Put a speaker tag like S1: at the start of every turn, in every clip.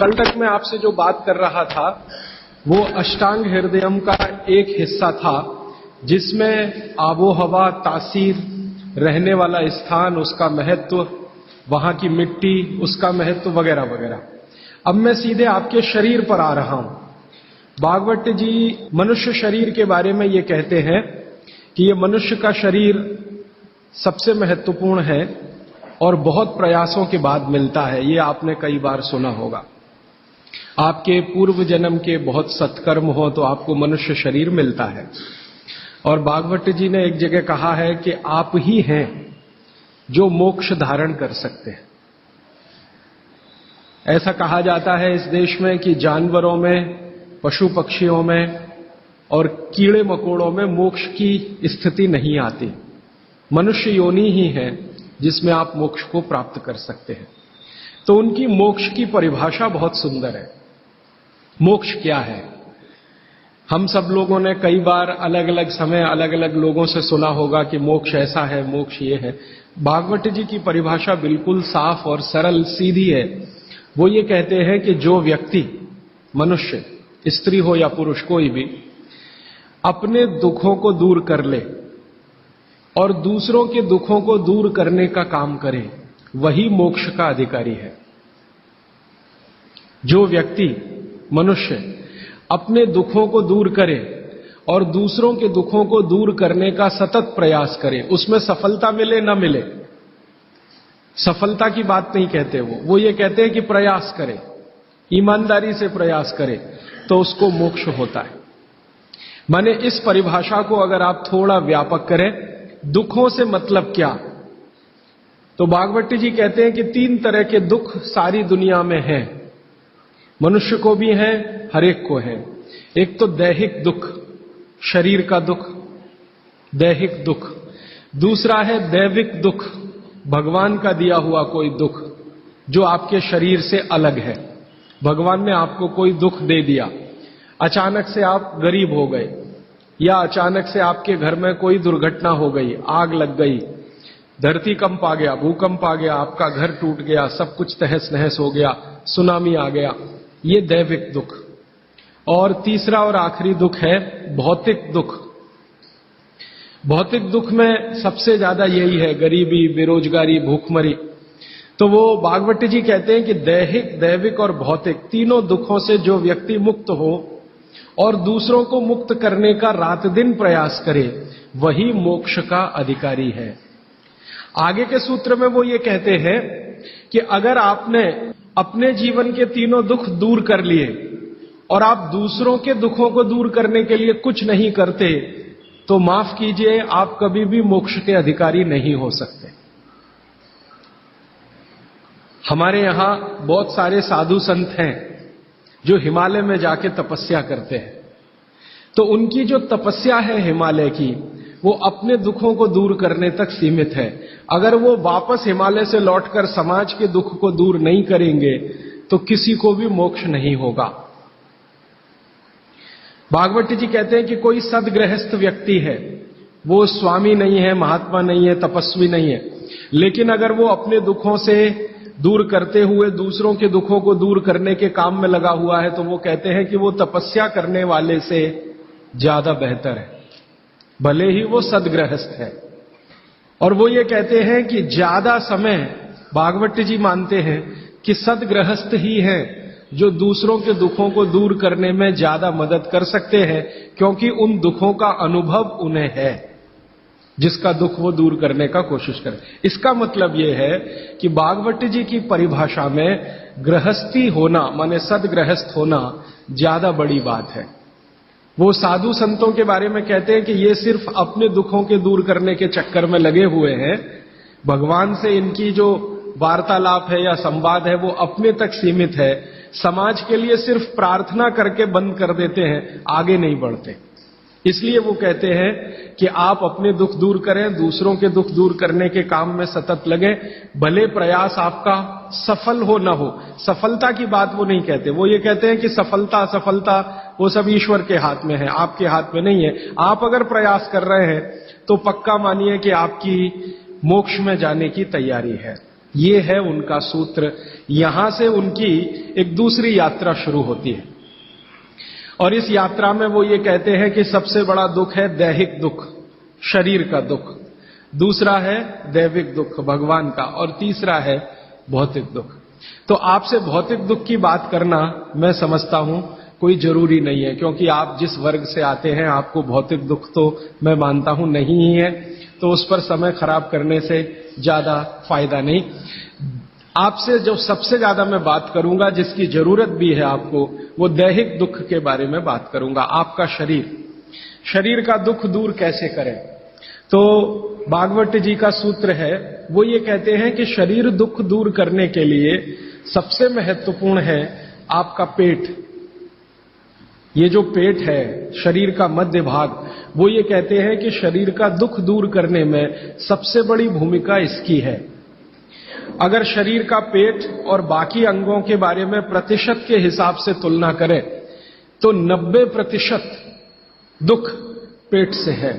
S1: कल तक मैं आपसे जो बात कर रहा था वो अष्टांग हृदयम का एक हिस्सा था, जिसमें आबो हवा, तासीर, रहने वाला स्थान, उसका महत्व, वहां की मिट्टी, उसका महत्व वगैरह वगैरह। अब मैं सीधे आपके शरीर पर आ रहा हूं। भागवत जी मनुष्य शरीर के बारे में ये कहते हैं कि ये मनुष्य का शरीर सबसे महत्वपूर्ण है और बहुत प्रयासों के बाद मिलता है। ये आपने कई बार सुना होगा। आपके पूर्व जन्म के बहुत सत्कर्म हो तो आपको मनुष्य शरीर मिलता है। और भागवत जी ने एक जगह कहा है कि आप ही हैं जो मोक्ष धारण कर सकते हैं। ऐसा कहा जाता है इस देश में कि जानवरों में, पशु पक्षियों में और कीड़े मकोड़ों में मोक्ष की स्थिति नहीं आती। मनुष्य योनि ही है जिसमें आप मोक्ष को प्राप्त कर सकते हैं। तो उनकी मोक्ष की परिभाषा बहुत सुंदर है। मोक्ष क्या है? हम सब लोगों ने कई बार अलग अलग समय अलग अलग लोगों से सुना होगा कि मोक्ष ऐसा है, मोक्ष ये है। भागवत जी की परिभाषा बिल्कुल साफ और सरल सीधी है। वो ये कहते हैं कि जो व्यक्ति, मनुष्य, स्त्री हो या पुरुष, कोई भी, अपने दुखों को दूर कर ले और दूसरों के दुखों को दूर करने का काम करे, वही मोक्ष का अधिकारी है। जो व्यक्ति, मनुष्य, अपने दुखों को दूर करे और दूसरों के दुखों को दूर करने का सतत प्रयास करे, उसमें सफलता मिले न मिले, सफलता की बात नहीं कहते वो ये कहते हैं कि प्रयास करे, ईमानदारी से प्रयास करे, तो उसको मोक्ष होता है। माने इस परिभाषा को अगर आप थोड़ा व्यापक करें, दुखों से मतलब क्या, तो भागवत जी कहते हैं कि 3 तरह के दुख सारी दुनिया में हैं। मनुष्य को भी है, हर एक को है। एक तो दैहिक दुख, शरीर का दुख, दैहिक दुख। दूसरा है दैविक दुख, भगवान का दिया हुआ कोई दुख जो आपके शरीर से अलग है। भगवान ने आपको कोई दुख दे दिया, अचानक से आप गरीब हो गए, या अचानक से आपके घर में कोई दुर्घटना हो गई, आग लग गई, धरती कंप आ गया, भूकंप आ गया, आपका घर टूट गया, सब कुछ तहस नहस हो गया, सुनामी आ गया, ये दैविक दुख। और तीसरा और आखिरी दुख है भौतिक दुख। भौतिक दुख में सबसे ज्यादा यही है, गरीबी, बेरोजगारी, भूखमरी। तो वो भागवत जी कहते हैं कि दैहिक, दैविक और भौतिक तीनों दुखों से जो व्यक्ति मुक्त हो और दूसरों को मुक्त करने का रात दिन प्रयास करे, वही मोक्ष का अधिकारी है। आगे के सूत्र में वो ये कहते हैं कि अगर आपने अपने जीवन के तीनों दुख दूर कर लिए और आप दूसरों के दुखों को दूर करने के लिए कुछ नहीं करते, तो माफ कीजिए, आप कभी भी मोक्ष के अधिकारी नहीं हो सकते। हमारे यहां बहुत सारे साधु संत हैं जो हिमालय में जाके तपस्या करते हैं। तो उनकी जो तपस्या है हिमालय की, वो अपने दुखों को दूर करने तक सीमित है। अगर वो वापस हिमालय से लौटकर समाज के दुख को दूर नहीं करेंगे तो किसी को भी मोक्ष नहीं होगा। भागवत जी कहते हैं कि कोई सदगृहस्थ व्यक्ति है, वो स्वामी नहीं है, महात्मा नहीं है, तपस्वी नहीं है, लेकिन अगर वो अपने दुखों से दूर करते हुए दूसरों के दुखों को दूर करने के काम में लगा हुआ है, तो वो कहते हैं कि वो तपस्या करने वाले से ज्यादा बेहतर है, भले ही वो सदगृहस्थ है। और वो ये कहते हैं कि ज्यादा समय, भागवत जी मानते हैं कि सदगृहस्थ ही है जो दूसरों के दुखों को दूर करने में ज्यादा मदद कर सकते हैं, क्योंकि उन दुखों का अनुभव उन्हें है, जिसका दुख वो दूर करने का कोशिश करें। इसका मतलब यह है कि भागवत जी की परिभाषा में गृहस्थी होना, माने सदगृहस्थ होना, ज्यादा बड़ी बात है। वो साधु संतों के बारे में कहते हैं कि ये सिर्फ अपने दुखों के दूर करने के चक्कर में लगे हुए हैं। भगवान से इनकी जो वार्तालाप है या संवाद है वो अपने तक सीमित है। समाज के लिए सिर्फ प्रार्थना करके बंद कर देते हैं, आगे नहीं बढ़ते। इसलिए वो कहते हैं कि आप अपने दुख दूर करें, दूसरों के दुख दूर करने के काम में सतत लगे, भले प्रयास आपका सफल हो ना हो। सफलता की बात वो नहीं कहते, वो ये कहते हैं कि सफलता असफलता वो सब ईश्वर के हाथ में है, आपके हाथ में नहीं है। आप अगर प्रयास कर रहे हैं तो पक्का मानिए कि आपकी मोक्ष में जाने की तैयारी है। ये है उनका सूत्र। यहां से उनकी एक दूसरी यात्रा शुरू होती है और इस यात्रा में वो ये कहते हैं कि सबसे बड़ा दुख है दैहिक दुख, शरीर का दुख, दूसरा है दैविक दुख भगवान का, और तीसरा है भौतिक दुख। तो आपसे भौतिक दुख की बात करना मैं समझता हूं कोई जरूरी नहीं है, क्योंकि आप जिस वर्ग से आते हैं आपको भौतिक दुख तो मैं मानता हूं नहीं ही है, तो उस पर समय खराब करने से ज्यादा फायदा नहीं। आपसे जो सबसे ज्यादा मैं बात करूंगा, जिसकी जरूरत भी है आपको, वो दैहिक दुख के बारे में बात करूंगा। आपका शरीर का दुख दूर कैसे करें? तो भागवत जी का सूत्र है, वो ये कहते हैं कि शरीर दुख दूर करने के लिए सबसे महत्वपूर्ण है आपका पेट। ये जो पेट है, शरीर का मध्य भाग, वो ये कहते हैं कि शरीर का दुख दूर करने में सबसे बड़ी भूमिका इसकी है। अगर शरीर का पेट और बाकी अंगों के बारे में प्रतिशत के हिसाब से तुलना करें तो 90% दुख पेट से है,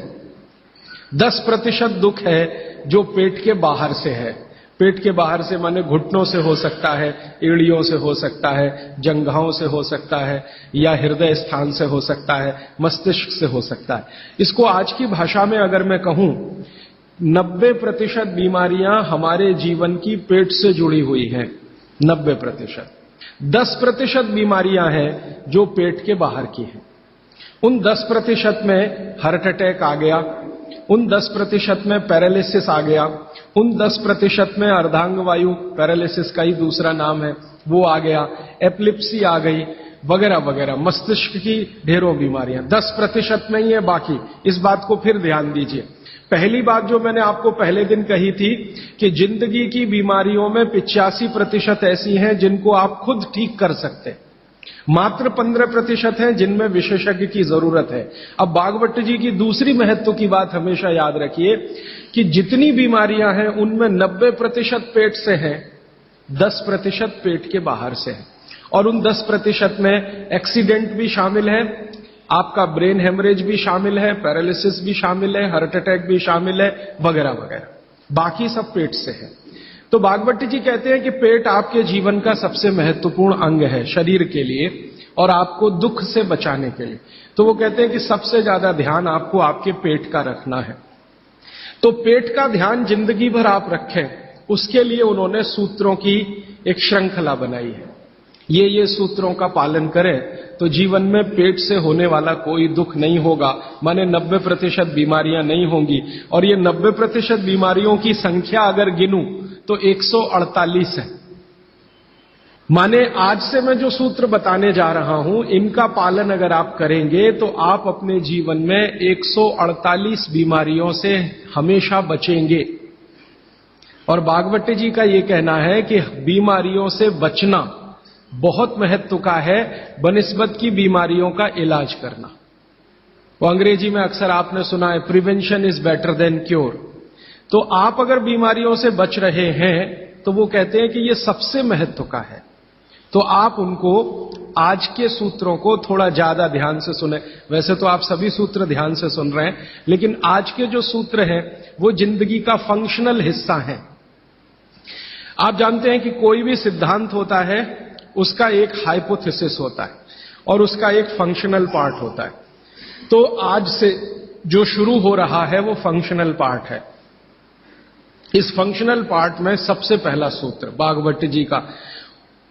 S1: 10% दुख है जो पेट के बाहर से है। पेट के बाहर से माने घुटनों से हो सकता है, एड़ियों से हो सकता है, जंघाओं से हो सकता है, या हृदय स्थान से हो सकता है, मस्तिष्क से हो सकता है। इसको आज की भाषा में अगर मैं कहूं, 90% बीमारियां हमारे जीवन की पेट से जुड़ी हुई हैं। 90%। 10% बीमारियां हैं जो पेट के बाहर की हैं। उन 10% में हार्ट अटैक आ गया, उन 10% में पैरालिसिस आ गया, उन 10% में अर्धांग वायु पैरालिसिस का ही दूसरा नाम है वो आ गया, एपिलेप्सी आ गई, वगैरह वगैरह, मस्तिष्क की ढेरों बीमारियां 10% में ही है। बाकी इस बात को फिर ध्यान दीजिए। पहली बात जो मैंने आपको पहले दिन कही थी कि जिंदगी की बीमारियों में 85% ऐसी हैं जिनको आप खुद ठीक कर सकते हैं, मात्र 15% हैं जिनमें विशेषज्ञ की जरूरत है। अब भागवत जी की दूसरी महत्व की बात हमेशा याद रखिए कि जितनी बीमारियां हैं उनमें 90% पेट से हैं, 10% पेट के बाहर से है। और उन 10% में एक्सीडेंट भी शामिल है, आपका ब्रेन हेमरेज भी शामिल है, पैरालिसिस भी शामिल है, हार्ट अटैक भी शामिल है, वगैरह वगैरह। बाकी सब पेट से है। तो भागवत जी कहते हैं कि पेट आपके जीवन का सबसे महत्वपूर्ण अंग है शरीर के लिए और आपको दुख से बचाने के लिए। तो वो कहते हैं कि सबसे ज्यादा ध्यान आपको आपके पेट का रखना है। तो पेट का ध्यान जिंदगी भर आप रखें, उसके लिए उन्होंने सूत्रों की एक श्रृंखला बनाई है। ये सूत्रों का पालन करें तो जीवन में पेट से होने वाला कोई दुख नहीं होगा, माने 90% बीमारियां नहीं होंगी। और ये 90% बीमारियों की संख्या अगर गिनूं तो 148 है। माने आज से मैं जो सूत्र बताने जा रहा हूं, इनका पालन अगर आप करेंगे तो आप अपने जीवन में 148 बीमारियों से हमेशा बचेंगे। और भागवत जी का यह कहना है कि बीमारियों से बचना बहुत महत्व का है बनिस्बत की बीमारियों का इलाज करना। वो अंग्रेजी में अक्सर आपने सुना है, prevention is better than cure. तो आप अगर बीमारियों से बच रहे हैं तो वो कहते हैं कि ये सबसे महत्व का है। तो आप उनको आज के सूत्रों को थोड़ा ज्यादा ध्यान से सुने। वैसे तो आप सभी सूत्र ध्यान से सुन रहे हैं, लेकिन आज के जो सूत्र हैं वो जिंदगी का फंक्शनल हिस्सा है। आप जानते हैं कि कोई भी सिद्धांत होता है उसका एक हाइपोथेसिस होता है और उसका एक फंक्शनल पार्ट होता है। तो आज से जो शुरू हो रहा है वो फंक्शनल पार्ट है। इस फंक्शनल पार्ट में सबसे पहला सूत्र भागवत जी का।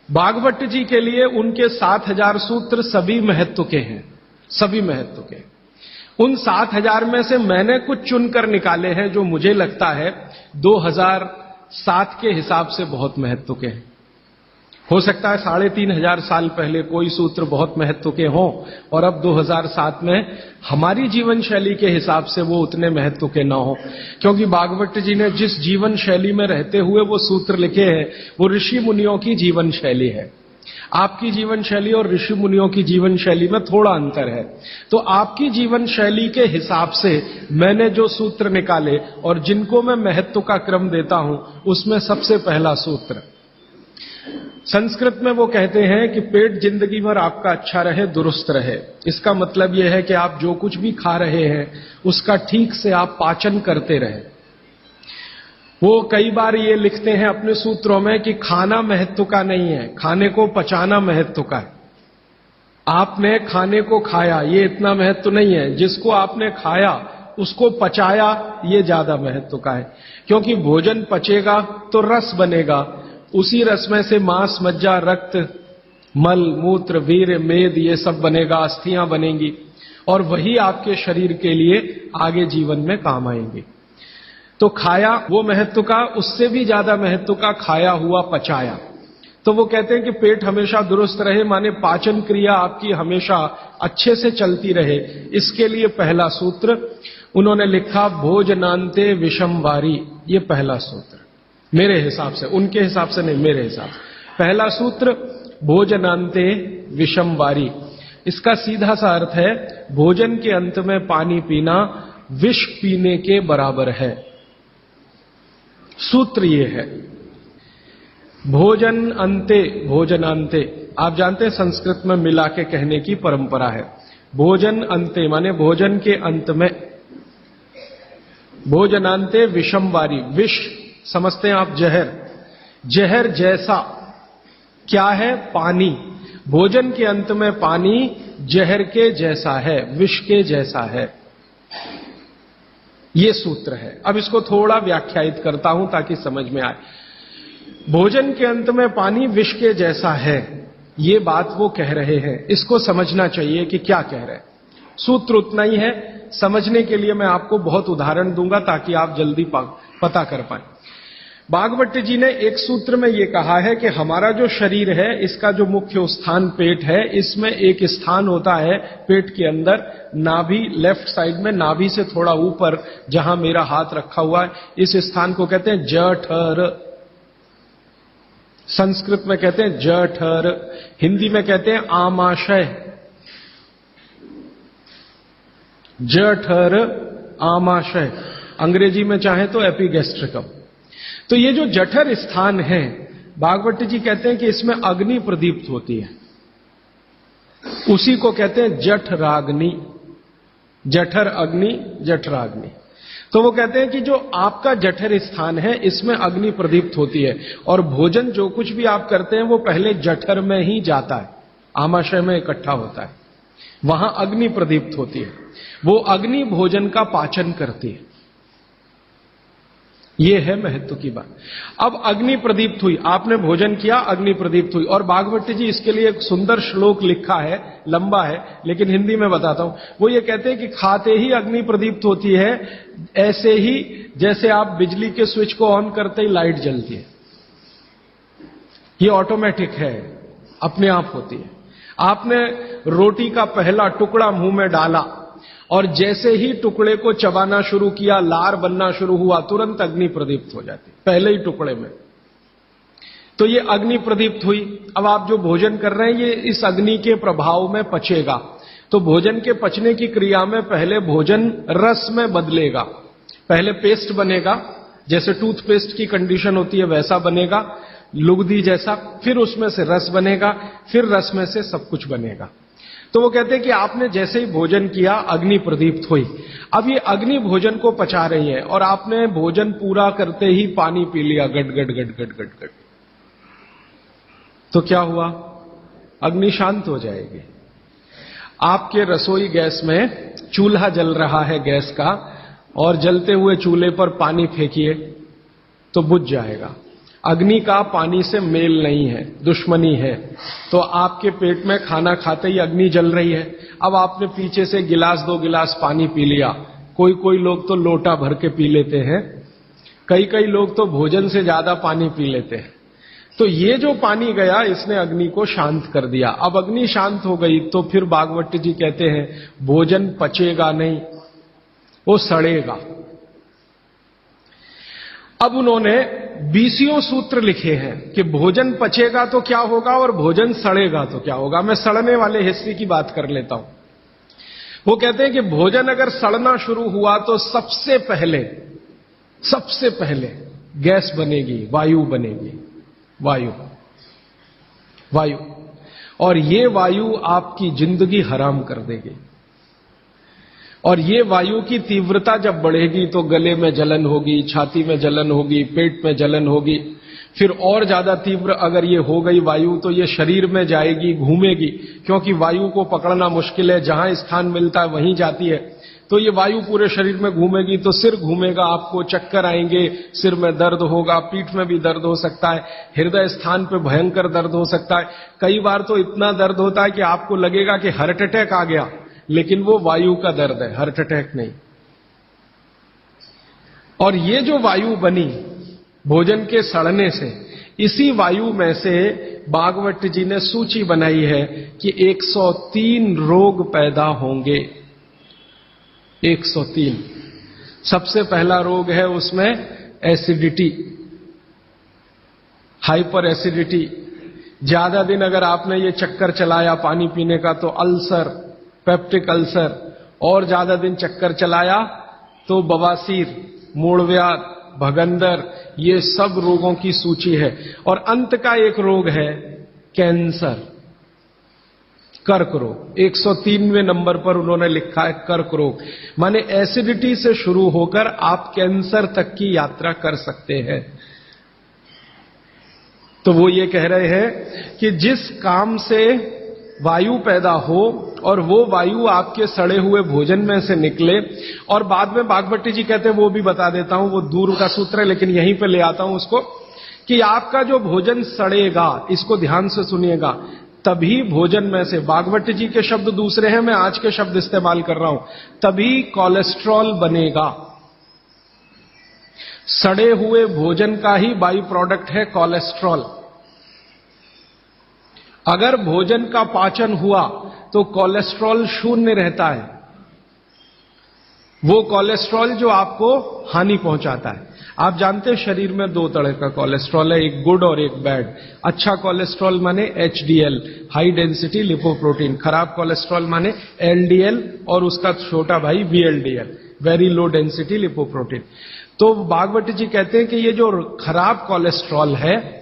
S1: भागवत जी के लिए उनके 7000 सूत्र सभी महत्व के हैं, सभी महत्व के। उन 7000 में से मैंने कुछ चुनकर निकाले हैं जो मुझे लगता है 2007 के हिसाब से बहुत महत्व के हैं। हो सकता है 3500 साल पहले कोई सूत्र बहुत महत्व के हों और अब 2007 में हमारी जीवन शैली के हिसाब से वो उतने महत्व के ना हो, क्योंकि भागवत जी ने जिस जीवन शैली में रहते हुए वो सूत्र लिखे हैं वो ऋषि मुनियों की जीवन शैली है। आपकी जीवन शैली और ऋषि मुनियों की जीवन शैली में थोड़ा अंतर है। तो आपकी जीवन शैली के हिसाब से मैंने जो सूत्र निकाले और जिनको मैं महत्व का क्रम देता हूं, उसमें सबसे पहला सूत्र, संस्कृत में वो कहते हैं कि पेट जिंदगी भर आपका अच्छा रहे, दुरुस्त रहे। इसका मतलब यह है कि आप जो कुछ भी खा रहे हैं उसका ठीक से आप पाचन करते रहे। वो कई बार ये लिखते हैं अपने सूत्रों में कि खाना महत्व का नहीं है, खाने को पचाना महत्व का है। आपने खाने को खाया, ये इतना महत्व नहीं है। जिसको आपने खाया उसको पचाया, ये ज्यादा महत्व का है। क्योंकि भोजन पचेगा तो रस बनेगा, उसी रस में से मांस, मज्जा, रक्त, मल, मूत्र, वीर्य, मेद, ये सब बनेगा, अस्थियां बनेंगी, और वही आपके शरीर के लिए आगे जीवन में काम आएंगे। तो खाया वो महत्व का, उससे भी ज्यादा महत्व का खाया हुआ पचाया। तो वो कहते हैं कि पेट हमेशा दुरुस्त रहे, माने पाचन क्रिया आपकी हमेशा अच्छे से चलती रहे, इसके लिए पहला सूत्र उन्होंने लिखा भोजनांते विषम वारी। ये पहला सूत्र मेरे हिसाब से, उनके हिसाब से नहीं, मेरे हिसाब से पहला सूत्र भोजनांते विषम वारी। इसका सीधा सा अर्थ है भोजन के अंत में पानी पीना विष पीने के बराबर है। सूत्र ये है भोजन अंते, भोजनांते, आप जानते हैं संस्कृत में मिला के कहने की परंपरा है। भोजन अंते माने भोजन के अंत में, भोजनांते विषम वारी, विष समझते हैं आप जहर, जहर जैसा क्या है? पानी। भोजन के अंत में पानी जहर के जैसा है, विष के जैसा है। ये सूत्र है। अब इसको थोड़ा व्याख्यायित करता हूं ताकि समझ में आए। भोजन के अंत में पानी विष के जैसा है, ये बात वो कह रहे हैं। इसको समझना चाहिए कि क्या कह रहे हैं। सूत्र उतना ही है, समझने के लिए मैं आपको बहुत उदाहरण दूंगा ताकि आप जल्दी पता कर पाए। भागवत जी ने एक सूत्र में यह कहा है कि हमारा जो शरीर है, इसका जो मुख्य स्थान पेट है, इसमें एक स्थान होता है पेट के अंदर, नाभि, लेफ्ट साइड में, नाभि से थोड़ा ऊपर जहां मेरा हाथ रखा हुआ है, इस स्थान को कहते हैं जठर। संस्कृत में कहते हैं जठर, हिंदी में कहते हैं आमाशय। जठर, आमाशय, अंग्रेजी में चाहे तो एपिगैस्ट्रिकम। तो ये जो जठर स्थान है, भागवत जी कहते हैं कि इसमें अग्नि प्रदीप्त होती है, उसी को कहते हैं जठराग्नि। जठर अग्नि, जठराग्नि। तो वो कहते हैं कि जो आपका जठर स्थान है, इसमें अग्नि प्रदीप्त होती है, और भोजन जो कुछ भी आप करते हैं वो पहले जठर में ही जाता है, आमाशय में इकट्ठा होता है, वहां अग्नि प्रदीप्त होती है। वो अग्नि भोजन का पाचन करती है। यह है महत्व की बात। अब अग्नि प्रदीप्त हुई, आपने भोजन किया, अग्नि प्रदीप्त हुई। और भागवत जी इसके लिए एक सुंदर श्लोक लिखा है, लंबा है लेकिन हिंदी में बताता हूं। वो ये कहते हैं कि खाते ही अग्नि प्रदीप्त होती है, ऐसे ही जैसे आप बिजली के स्विच को ऑन करते ही लाइट जलती है। ये ऑटोमेटिक है, अपने आप होती है। आपने रोटी का पहला टुकड़ा मुंह में डाला और जैसे ही टुकड़े को चबाना शुरू किया, लार बनना शुरू हुआ, तुरंत अग्नि प्रदीप्त हो जाती, पहले ही टुकड़े में। तो ये अग्नि प्रदीप्त हुई। अब आप जो भोजन कर रहे हैं, ये इस अग्नि के प्रभाव में पचेगा। तो भोजन के पचने की क्रिया में पहले भोजन रस में बदलेगा। पहले पेस्ट बनेगा, जैसे टूथपेस्ट की कंडीशन होती है वैसा बनेगा, लुगदी जैसा। फिर उसमें से रस बनेगा, फिर रस में से सब कुछ बनेगा। तो वो कहते हैं कि आपने जैसे ही भोजन किया, अग्नि प्रदीप्त हुई। अब ये अग्नि भोजन को पचा रही है, और आपने भोजन पूरा करते ही पानी पी लिया, गट गट गट गट गट गट। तो क्या हुआ? अग्नि शांत हो जाएगी। आपके रसोई गैस में चूल्हा जल रहा है गैस का, और जलते हुए चूल्हे पर पानी फेंकिए तो बुझ जाएगा। अग्नि का पानी से मेल नहीं है, दुश्मनी है। तो आपके पेट में खाना खाते ही अग्नि जल रही है। अब आपने पीछे से गिलास 2 गिलास पानी पी लिया। कोई कोई लोग तो लोटा भर के पी लेते हैं, कई कई लोग तो भोजन से ज्यादा पानी पी लेते हैं। तो ये जो पानी गया, इसने अग्नि को शांत कर दिया। अब अग्नि शांत हो गई तो फिर भागवत जी कहते हैं भोजन पचेगा नहीं, वो सड़ेगा। अब उन्होंने 20 सूत्र लिखे हैं कि भोजन पचेगा तो क्या होगा और भोजन सड़ेगा तो क्या होगा। मैं सड़ने वाले हिस्से की बात कर लेता हूं। वो कहते हैं कि भोजन अगर सड़ना शुरू हुआ तो सबसे पहले गैस बनेगी, वायु बनेगी, वायु। और ये वायु आपकी जिंदगी हराम कर देगी। और ये वायु की तीव्रता जब बढ़ेगी तो गले में जलन होगी, छाती में जलन होगी, पेट में जलन होगी। फिर और ज्यादा तीव्र अगर ये हो गई वायु तो ये शरीर में जाएगी, घूमेगी, क्योंकि वायु को पकड़ना मुश्किल है, जहां स्थान मिलता है वहीं जाती है। तो ये वायु पूरे शरीर में घूमेगी तो सिर घूमेगा, आपको चक्कर आएंगे, सिर में दर्द होगा, पीठ में भी दर्द हो सकता है, हृदय स्थान पे भयंकर दर्द हो सकता है। कई बार तो इतना दर्द होता है कि आपको लगेगा कि हार्ट अटैक आ गया, लेकिन वो वायु का दर्द है, हार्ट अटैक नहीं। और ये जो वायु बनी भोजन के सड़ने से, इसी वायु में से भागवत जी ने सूची बनाई है कि 103 रोग पैदा होंगे। 103। सबसे पहला रोग है उसमें एसिडिटी, हाइपर एसिडिटी। ज्यादा दिन अगर आपने ये चक्कर चलाया पानी पीने का तो अल्सर, पेप्टिक अल्सर, और ज्यादा दिन चक्कर चलाया तो बवासीर, मूढ़व्याध, भगंदर, ये सब रोगों की सूची है। और अंत का एक रोग है कैंसर, कर्क रोग। 103वें नंबर पर उन्होंने लिखा है कर्क रोग। माने एसिडिटी से शुरू होकर आप कैंसर तक की यात्रा कर सकते हैं। तो वो ये कह रहे हैं कि जिस काम से वायु पैदा हो और वो वायु आपके सड़े हुए भोजन में से निकले, और बाद में भागवती जी कहते हैं, वो भी बता देता हूं, वो दूर का सूत्र है लेकिन यहीं पे ले आता हूं उसको, कि आपका जो भोजन सड़ेगा, इसको ध्यान से सुनिएगा, तभी भोजन में से, भागवती जी के शब्द दूसरे हैं, मैं आज के शब्द इस्तेमाल कर रहा हूं, तभी कोलेस्ट्रॉल बनेगा। सड़े हुए भोजन का ही बाई प्रोडक्ट है कोलेस्ट्रॉल। अगर भोजन का पाचन हुआ तो कोलेस्ट्रॉल शून्य रहता है, वो कोलेस्ट्रॉल जो आपको हानि पहुंचाता है। आप जानते हैं शरीर में दो तरह का कोलेस्ट्रॉल है, एक गुड और एक बैड। अच्छा कोलेस्ट्रॉल माने एचडीएल, हाई डेंसिटी लिपोप्रोटीन। खराब कोलेस्ट्रॉल माने एलडीएल और उसका छोटा भाई VLDL, very low density lipoprotein. तो भागवती जी कहते हैं कि ये जो खराब कोलेस्ट्रॉल है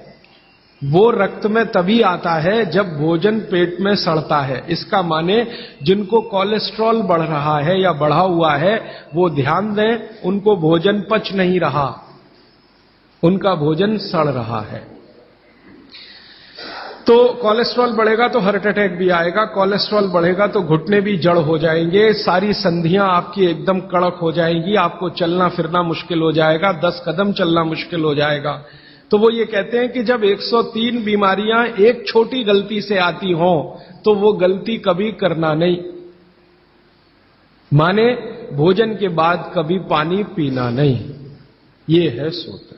S1: वो रक्त में तभी आता है जब भोजन पेट में सड़ता है। इसका माने जिनको कोलेस्ट्रॉल बढ़ रहा है या बढ़ा हुआ है वो ध्यान दें, उनको भोजन पच नहीं रहा, उनका भोजन सड़ रहा है। तो कोलेस्ट्रॉल बढ़ेगा तो हार्ट अटैक भी आएगा, कोलेस्ट्रॉल बढ़ेगा तो घुटने भी जड़ हो जाएंगे, सारी संधियां आपकी एकदम कड़क हो जाएंगी, आपको चलना फिरना मुश्किल हो जाएगा, 10 कदम चलना मुश्किल हो जाएगा। तो वो ये कहते हैं कि जब 103 बीमारियां एक छोटी गलती से आती हों तो वो गलती कभी करना नहीं। माने भोजन के बाद कभी पानी पीना नहीं, ये है सूत्र।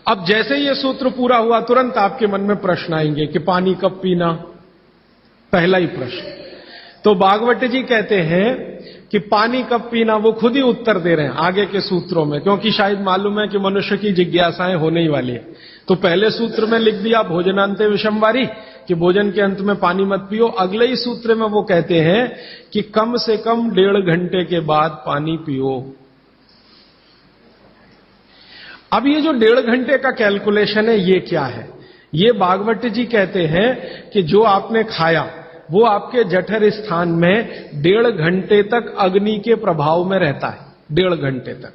S1: अब जैसे ये सूत्र पूरा हुआ तुरंत आपके मन में प्रश्न आएंगे कि पानी कब पीना, पहला ही प्रश्न। तो भागवती जी कहते हैं कि पानी कब पीना वो खुद ही उत्तर दे रहे हैं आगे के सूत्रों में, क्योंकि शायद मालूम है कि मनुष्य की जिज्ञासाएं होने ही वाली है। तो पहले सूत्र में लिख दिया भोजनांते विषमवारी, कि भोजन के अंत में पानी मत पियो। अगले ही सूत्र में वो कहते हैं कि कम से कम 1.5 घंटे के बाद पानी पियो। अब ये जो 1.5 घंटे का कैलकुलेशन है ये क्या है? ये भागवती जी कहते हैं कि जो आपने खाया वो आपके जठर स्थान में 1.5 घंटे तक अग्नि के प्रभाव में रहता है, 1.5 घंटे तक।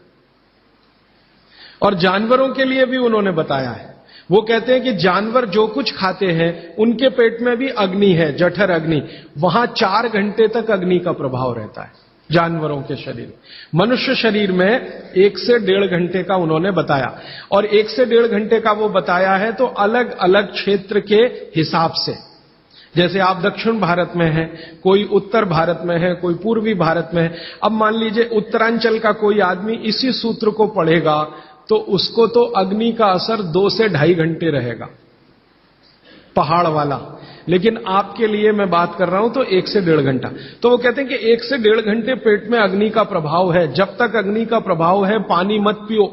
S1: और जानवरों के लिए भी उन्होंने बताया है, वो कहते हैं कि जानवर जो कुछ खाते हैं उनके पेट में भी अग्नि है, जठर अग्नि, वहां 4 घंटे तक अग्नि का प्रभाव रहता है जानवरों के शरीर। मनुष्य शरीर में 1 से 1.5 घंटे का उन्होंने बताया, और 1 से 1.5 घंटे का वो बताया है तो अलग अलग क्षेत्र के हिसाब से। जैसे आप दक्षिण भारत में हैं, कोई उत्तर भारत में है, कोई पूर्वी भारत में है। अब मान लीजिए उत्तरांचल का कोई आदमी इसी सूत्र को पढ़ेगा तो उसको तो अग्नि का असर 2 से 2.5 घंटे रहेगा, पहाड़ वाला। लेकिन आपके लिए मैं बात कर रहा हूं तो 1 से 1.5 घंटा। तो वो कहते हैं कि 1 से 1.5 घंटे पेट में अग्नि का प्रभाव है। जब तक अग्नि का प्रभाव है पानी मत पियो,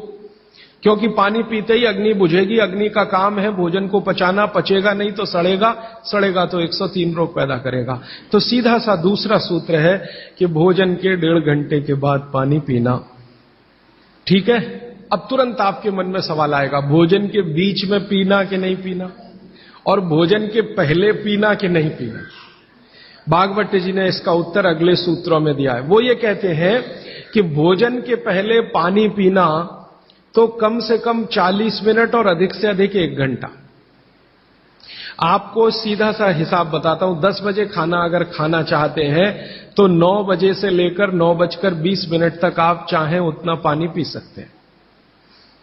S1: क्योंकि पानी पीते ही अग्नि बुझेगी। अग्नि का काम है भोजन को पचाना, पचेगा नहीं तो सड़ेगा, सड़ेगा तो 103 रोग पैदा करेगा। तो सीधा सा दूसरा सूत्र है कि भोजन के 1.5 घंटे के बाद पानी पीना। ठीक है, अब तुरंत आपके मन में सवाल आएगा, भोजन के बीच में पीना कि नहीं पीना, और भोजन के पहले पीना कि नहीं पीना। भागवत जी ने इसका उत्तर अगले सूत्रों में दिया है। वो ये कहते हैं कि भोजन के पहले पानी पीना तो कम से कम 40 मिनट और अधिक से अधिक 1 घंटा। आपको सीधा सा हिसाब बताता हूं, 10 बजे खाना अगर खाना चाहते हैं तो 9 बजे से लेकर 9:20 तक आप चाहें उतना पानी पी सकते हैं।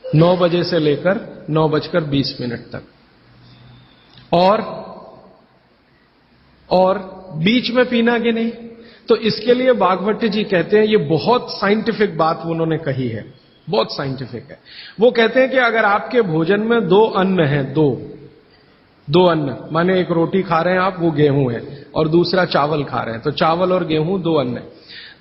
S1: 9 बजे से लेकर 9:20 तक। और बीच में पीना कि नहीं, तो इसके लिए भागवत जी कहते हैं, ये बहुत साइंटिफिक बात उन्होंने कही है, बहुत साइंटिफिक है। वो कहते हैं कि अगर आपके भोजन में 2 अन्न हैं, दो अन्न, माने एक रोटी खा रहे हैं आप, वो गेहूं है, और दूसरा चावल खा रहे हैं, तो चावल और गेहूं 2 अन्न है।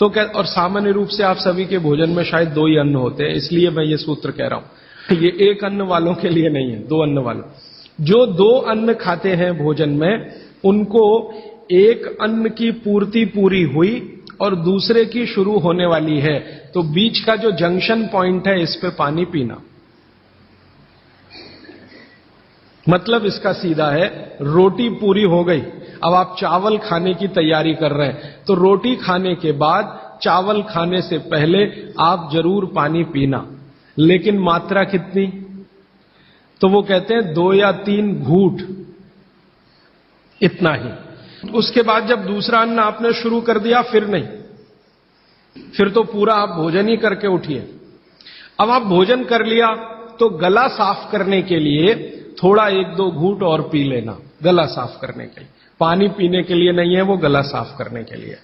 S1: तो और सामान्य रूप से आप सभी के भोजन में शायद 2 ही अन्न होते हैं, इसलिए मैं ये सूत्र कह रहा हूं। ये 1 अन्न वालों के लिए नहीं है, 2 अन्न वालों। जो 2 अन्न खाते हैं भोजन में, उनको एक अन्न की पूर्ति पूरी हुई और दूसरे की शुरू होने वाली है, तो बीच का जो जंक्शन पॉइंट है, इस पे पानी पीना। मतलब इसका सीधा है, रोटी पूरी हो गई, अब आप चावल खाने की तैयारी कर रहे हैं, तो रोटी खाने के बाद चावल खाने से पहले आप जरूर पानी पीना, लेकिन मात्रा कितनी? तो वो कहते हैं 2 या 3 घूंट, इतना ही। उसके बाद जब दूसरा अन्न आपने शुरू कर दिया, फिर नहीं, फिर तो पूरा आप भोजन ही करके उठिए। अब आप भोजन कर लिया तो गला साफ करने के लिए थोड़ा 1-2 घूंट और पी लेना, गला साफ करने के लिए। पानी पीने के लिए नहीं है, वो गला साफ करने के लिए।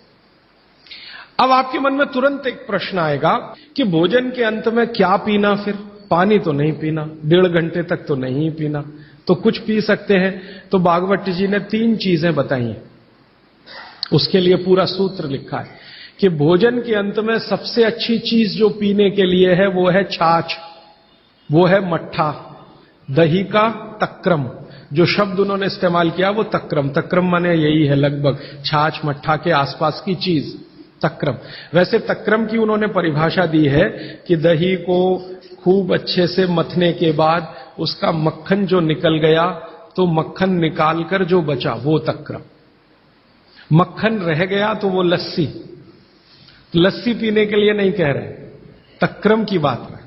S1: अब आपके मन में तुरंत एक प्रश्न आएगा कि भोजन के अंत में क्या पीना? फिर पानी तो नहीं पीना, 1.5 घंटे तक तो नहीं पीना, तो कुछ पी सकते हैं। तो भागवत जी ने 3 चीजें बताई हैं, उसके लिए पूरा सूत्र लिखा है कि भोजन के अंत में सबसे अच्छी चीज जो पीने के लिए है वो है छाछ, वो है मट्ठा, दही का तक्रम। जो शब्द उन्होंने इस्तेमाल किया वो तक्रम, तक्रम माने यही है लगभग छाछ मट्ठा के आसपास की चीज, तक्रम। वैसे तक्रम की उन्होंने परिभाषा दी है कि दही को खूब अच्छे से मथने के बाद उसका मक्खन जो निकल गया, तो मक्खन निकालकर जो बचा वो तक्रम। मक्खन रह गया तो वो लस्सी, लस्सी पीने के लिए नहीं कह रहे, तक्रम की बात है।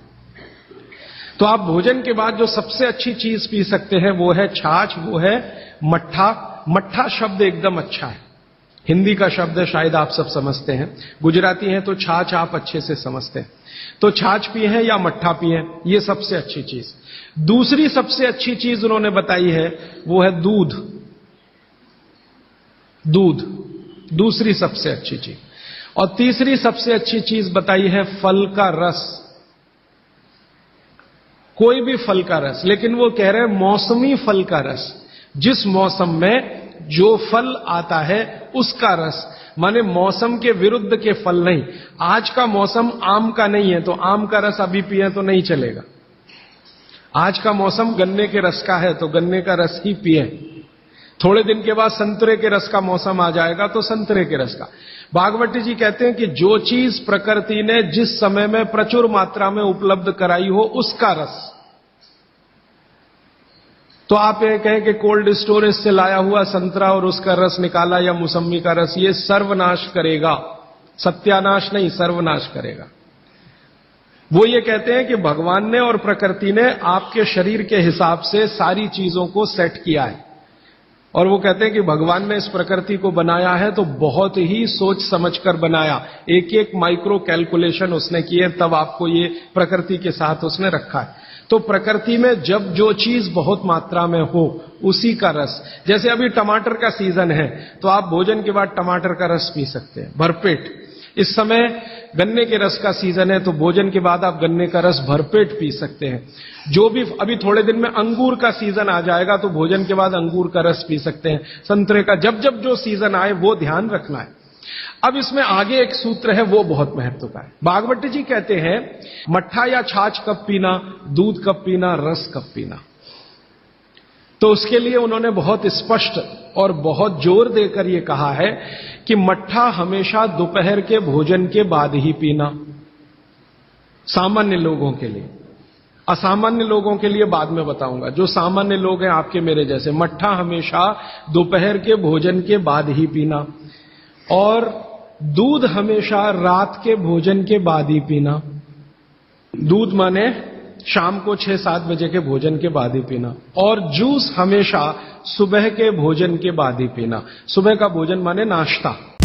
S1: तो आप भोजन के बाद जो सबसे अच्छी चीज पी सकते हैं वो है छाछ, वो है मट्ठा। मट्ठा शब्द एकदम अच्छा है, हिंदी का शब्द है, शायद आप सब समझते हैं। गुजराती हैं तो छाछ आप अच्छे से समझते हैं। तो छाछ पिए या मट्ठा पिए, ये सबसे अच्छी चीज। दूसरी सबसे अच्छी चीज उन्होंने बताई है वो है दूध, दूध दूसरी सबसे अच्छी चीज। और तीसरी सबसे अच्छी चीज बताई है फल का रस, कोई भी फल का रस, लेकिन वो कह रहे हैं मौसमी फल का रस, जिस मौसम में जो फल आता है उसका रस, माने मौसम के विरुद्ध के फल नहीं। आज का मौसम आम का नहीं है तो आम का रस अभी पिए तो नहीं चलेगा। आज का मौसम गन्ने के रस का है तो गन्ने का रस ही पिए। थोड़े दिन के बाद संतरे के रस का मौसम आ जाएगा तो संतरे के रस का। भागवत जी कहते हैं कि जो चीज प्रकृति ने जिस समय में प्रचुर मात्रा में उपलब्ध कराई हो उसका रस। तो आप ये कहें कि कोल्ड स्टोरेज से लाया हुआ संतरा और उसका रस निकाला या मौसम्मी का रस, ये सर्वनाश करेगा, सत्यानाश नहीं, सर्वनाश करेगा। वो ये कहते हैं कि भगवान ने और प्रकृति ने आपके शरीर के हिसाब से सारी चीजों को सेट किया है, और वो कहते हैं कि भगवान ने इस प्रकृति को बनाया है तो बहुत ही सोच समझकर बनाया, एक एक माइक्रो कैलकुलेशन उसने किए, तब आपको ये प्रकृति के साथ उसने रखा है। तो प्रकृति में जब जो चीज बहुत मात्रा में हो उसी का रस, जैसे अभी टमाटर का सीजन है तो आप भोजन के बाद टमाटर का रस पी सकते हैं भरपेट। इस समय गन्ने के रस का सीजन है तो भोजन के बाद आप गन्ने का रस भरपेट पी सकते हैं। जो भी अभी थोड़े दिन में अंगूर का सीजन आ जाएगा तो भोजन के बाद अंगूर का रस पी सकते हैं, संतरे का, जब जब जो सीजन आए वो ध्यान रखना है। अब इसमें आगे एक सूत्र है वो बहुत महत्व का है। भागवत जी कहते हैं मट्ठा या छाछ कब पीना, दूध कब पीना, रस कब पीना। तो उसके लिए उन्होंने बहुत स्पष्ट और बहुत जोर देकर यह कहा है कि मट्ठा हमेशा दोपहर के भोजन के बाद ही पीना, सामान्य लोगों के लिए। असामान्य लोगों के लिए बाद में बताऊंगा, जो सामान्य लोग हैं आपके मेरे जैसे, मट्ठा हमेशा दोपहर के भोजन के बाद ही पीना। और दूध हमेशा रात के भोजन के बाद ही पीना। दूध माने शाम को 6-7 बजे के भोजन के बाद ही पीना। और जूस हमेशा सुबह के भोजन के बाद ही पीना। सुबह का भोजन माने नाश्ता।